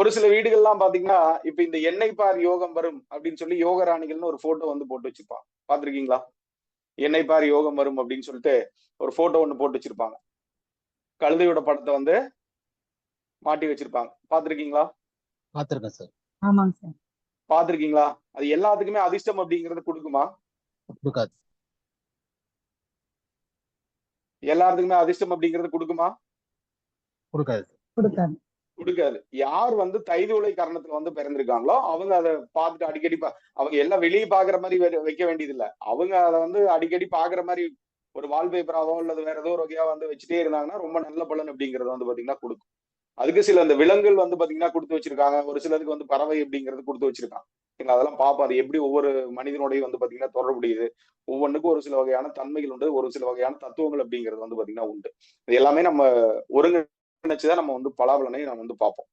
ஒரு சில வீடுகள்லாம் பாத்தீங்கன்னா, இப்ப இந்த எண்ணெய் பார் யோகம் வரும் அப்படின்னு சொல்லி யோகராணிகள்னு ஒரு போட்டோ வந்து போட்டு வச்சிருப்பாங்க. பாத்திருக்கீங்களா? எண்ணெய் பார் யோகம் வரும் அப்படின்னு சொல்லிட்டு ஒரு போட்டோ ஒண்ணு போட்டு வச்சிருப்பாங்க. கழுதையோட படத்த வந்து மாட்டி வச்சிருப்பாங்க. பாத்திருக்கீங்களா? பார்த்திருக்கேன் சார். ஆமாங்க சார். பாத்திருக்கீங்களா? அது எல்லாத்துக்குமே அதிர்ஷ்டம் அப்படிங்கறது குடுக்குமா? கொடுக்காது. எல்லாத்துக்குமே அதிர்ஷ்டம் அப்படிங்கறது குடுக்குமா? கொடுக்காது. கொடுக்காது. குடுக்காது. யார் வந்து தைதுளை கரணத்துல வந்து பிறந்திருக்காங்களோ அவங்க அத பார்த்துட்டு அடிக்கடி அவங்க எல்லாம் வெளிய பாக்குற மாதிரி வைக்க வேண்டியது இல்ல. அவங்க அத வந்து அடிக்கடி பாக்குற மாதிரி ஒரு வால்பேப்பராவோ அல்லது வேற ஏதோ ஒரு வகையா வந்து வச்சுட்டே இருந்தாங்கன்னா ரொம்ப நல்ல பலன் அப்படிங்கறது வந்து பாத்தீங்கன்னா கொடுக்கும். அதுக்கு சில இந்த விலங்குகள் வந்து பாத்தீங்கன்னா கொடுத்து வச்சிருக்காங்க. ஒரு சிலருக்கு வந்து பறவை அப்படிங்கிறது கொடுத்து வச்சிருக்காங்க. அதெல்லாம் பார்ப்போம். அது எப்படி ஒவ்வொரு மனிதனோடையும் வந்து பாத்தீங்கன்னா தொடர்புடையது. ஒவ்வொன்றுக்கும் ஒரு சில வகையான தன்மைகள் உண்டு. ஒரு சில வகையான தத்துவங்கள் அப்படிங்கிறது வந்து பாத்தீங்கன்னா உண்டு. இது எல்லாமே நம்ம ஒருங்கிணைச்சுதான் நம்ம வந்து பலாபலனை நம்ம வந்து பார்ப்போம்.